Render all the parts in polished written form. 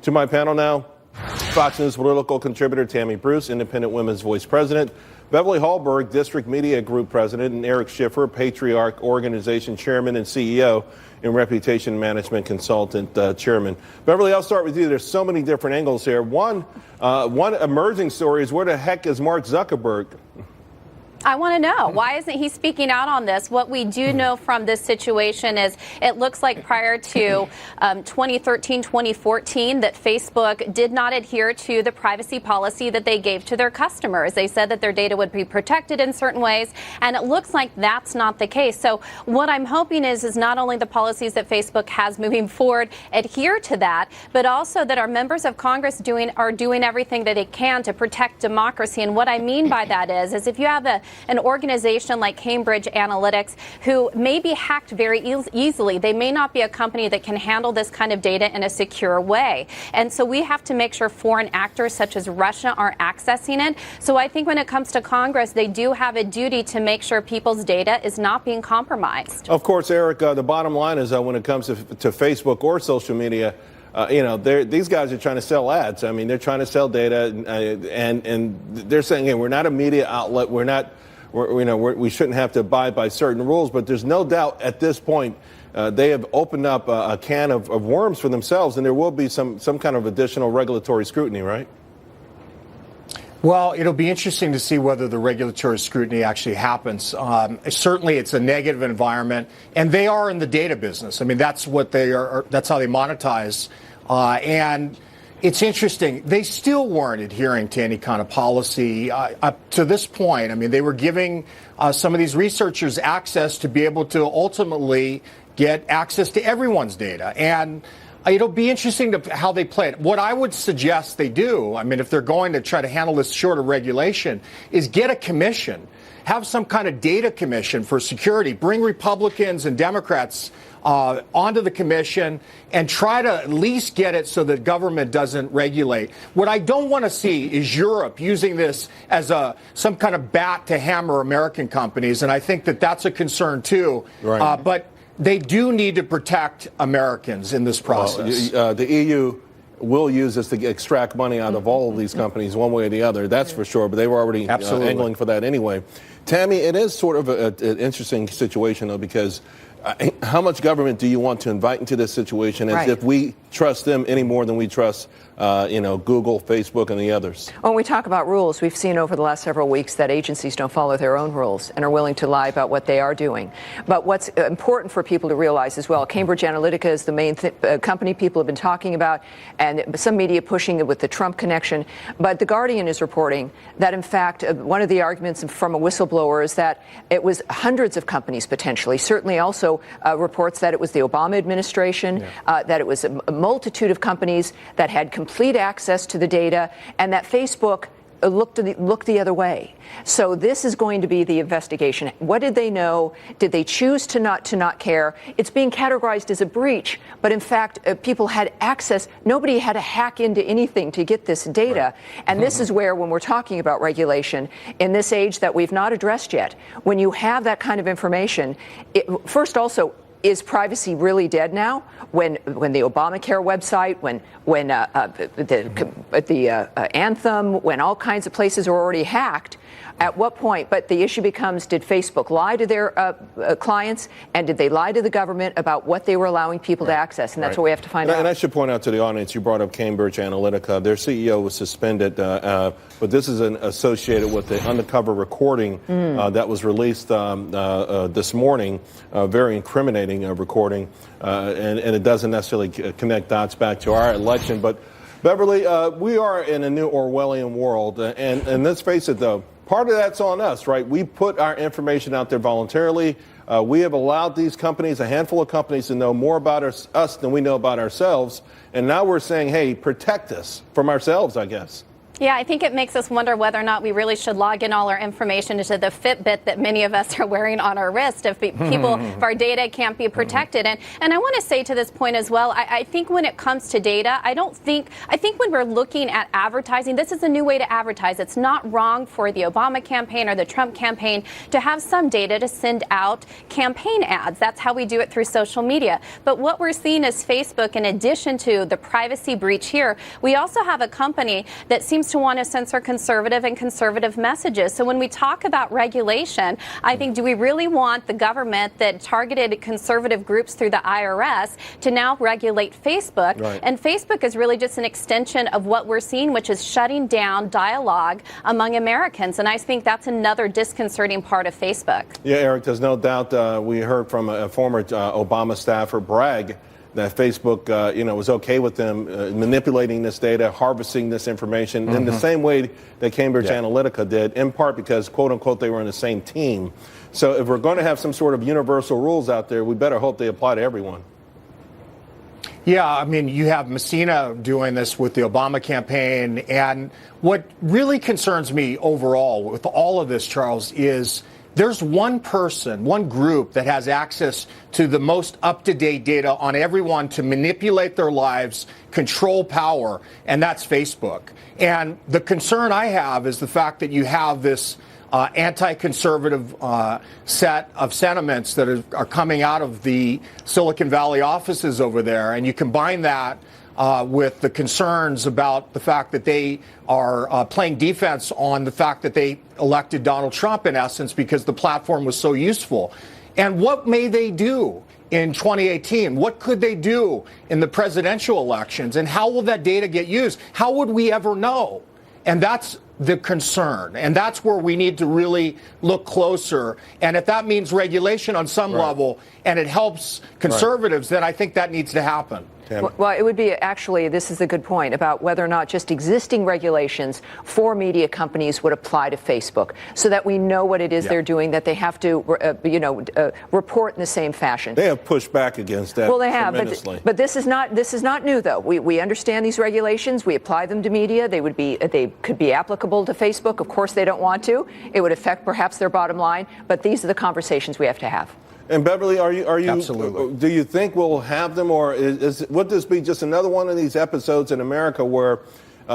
To my panel now, Fox News political contributor Tammy Bruce, Independent Women's Voice President, Beverly Hallberg, District Media Group President, and Eric Schiffer, Patriarch Organization Chairman and CEO and Reputation Management Consultant Chairman. Beverly, I'll start with you. There's so many different angles here. One emerging story is, where the heck is Mark Zuckerberg? I want to know, why isn't he speaking out on this? What we do know from this situation is it looks like prior to 2013, 2014, that Facebook did not adhere to the privacy policy that they gave to their customers. They said that their data would be protected in certain ways, and it looks like that's not the case. So what I'm hoping is not only the policies that Facebook has moving forward adhere to that, but also that our members of Congress are doing everything that they can to protect democracy. And what I mean by that is if you have an organization like Cambridge Analytica who may be hacked very easily, they may not be a company that can handle this kind of data in a secure way. And so we have to make sure foreign actors such as Russia aren't accessing it. So I think when it comes to Congress, they do have a duty to make sure people's data is not being compromised. Of course, Eric, the bottom line is when it comes to Facebook or social media, these guys are trying to sell ads. I mean, they're trying to sell data, and they're saying, hey, we're not a media outlet. We shouldn't have to abide by certain rules. But there's no doubt at this point they have opened up a can of worms for themselves, and there will be some kind of additional regulatory scrutiny, right? Well, it'll be interesting to see whether the regulatory scrutiny actually happens. Certainly, it's a negative environment, and they are in the data business. I mean, that's what they are. That's how they monetize. And it's interesting. They still weren't adhering to any kind of policy up to this point. I mean, they were giving some of these researchers access to be able to ultimately get access to everyone's data. And it'll be interesting to how they play it. What I would suggest they do, I mean, if they're going to try to handle this short of regulation, is get a commission. Have some kind of data commission for security. Bring Republicans and Democrats onto the commission and try to at least get it so that government doesn't regulate. What I don't want to see is Europe using this as some kind of bat to hammer American companies, and I think that that's a concern too. Right. But they do need to protect Americans in this process. The EU will use this to extract money out of all of these companies one way or the other. That's for sure. But they were already angling for that anyway. Tammy, it is sort of an interesting situation, though, because how much government do you want to invite into this situation as if we trust them any more than we trust Google, Facebook, and the others? When we talk about rules, we've seen over the last several weeks that agencies don't follow their own rules and are willing to lie about what they are doing. But what's important for people to realize as well, Cambridge Analytica is the main company people have been talking about, and some media pushing it with the Trump connection. But The Guardian is reporting that, in fact, one of the arguments from a whistleblower is that it was hundreds of companies potentially, certainly also reports that it was the Obama administration, that it was a multitude of companies that had complete access to the data, and that Facebook looked the other way. So this is going to be the investigation. What did they know? Did they choose to not care? It's being categorized as a breach, but in fact, people had access. Nobody had to hack into anything to get this data. Right. And this is where, when we're talking about regulation, in this age that we've not addressed yet, when you have that kind of information, first also, is privacy really dead now? When the Obamacare website, when the Anthem, when all kinds of places are already hacked, at what point? But the issue becomes, did Facebook lie to their clients, and did they lie to the government about what they were allowing people to access? And that's what we have to find out. And I should point out to the audience, you brought up Cambridge Analytica. Their CEO was suspended, but this is associated with the undercover recording that was released this morning, very incriminating recording, and it doesn't necessarily connect dots back to our election. But Beverly, we are in a new Orwellian world, and let's face it, though, part of that's on us, right? We put our information out there voluntarily. We have allowed these companies, a handful of companies, to know more about us than we know about ourselves. And now we're saying, hey, protect us from ourselves, I guess. Yeah, I think it makes us wonder whether or not we really should log in all our information into the Fitbit that many of us are wearing on our wrist if if our data can't be protected. And I want to say to this point as well, I think when it comes to data, I think when we're looking at advertising, this is a new way to advertise. It's not wrong for the Obama campaign or the Trump campaign to have some data to send out campaign ads. That's how we do it through social media. But what we're seeing is Facebook, in addition to the privacy breach here, we also have a company that seems to want to censor conservative messages. So when we talk about regulation, I think, do we really want the government that targeted conservative groups through the IRS to now regulate Facebook? Right. And Facebook is really just an extension of what we're seeing, which is shutting down dialogue among Americans. And I think that's another disconcerting part of Facebook. Yeah, Eric, there's no doubt. We heard from a former Obama staffer brag that Facebook, was okay with them manipulating this data, harvesting this information in the same way that Cambridge Analytica did, in part because, quote unquote, they were in the same team. So if we're going to have some sort of universal rules out there, we better hope they apply to everyone. Yeah, I mean, you have Messina doing this with the Obama campaign. And what really concerns me overall with all of this, Charles, is there's one person, one group that has access to the most up-to-date data on everyone to manipulate their lives, control power, and that's Facebook. And the concern I have is the fact that you have this anti-conservative set of sentiments that are coming out of the Silicon Valley offices over there, and you combine that with the concerns about the fact that they are playing defense on the fact that they elected Donald Trump, in essence, because the platform was so useful. And what may they do in 2018? What could they do in the presidential elections? And how will that data get used? How would we ever know? And that's the concern. And that's where we need to really look closer. And if that means regulation on some level and it helps conservatives, then I think that needs to happen. Well, it would be actually, this is a good point about whether or not just existing regulations for media companies would apply to Facebook so that we know what it is they're doing, that they have to, report in the same fashion. They have pushed back against that. Well, they have, but this is not new, though. We understand these regulations. We apply them to media. They could be applicable to Facebook. Of course, they don't want to. It would affect perhaps their bottom line. But these are the conversations we have to have. And Beverly, are you Absolutely. Do you think we'll have them, or would this be just another one of these episodes in America where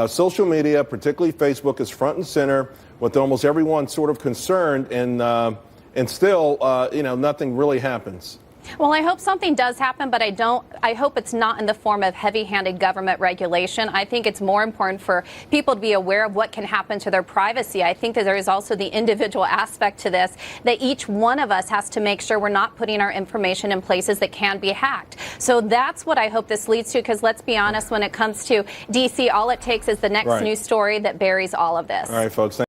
social media, particularly Facebook, is front and center with almost everyone sort of concerned, and still, nothing really happens? Well, I hope something does happen, but I hope it's not in the form of heavy-handed government regulation. I think it's more important for people to be aware of what can happen to their privacy. I think that there is also the individual aspect to this, that each one of us has to make sure we're not putting our information in places that can be hacked. So that's what I hope this leads to, because let's be honest, when it comes to D.C., all it takes is the next news story that buries all of this. All right, folks.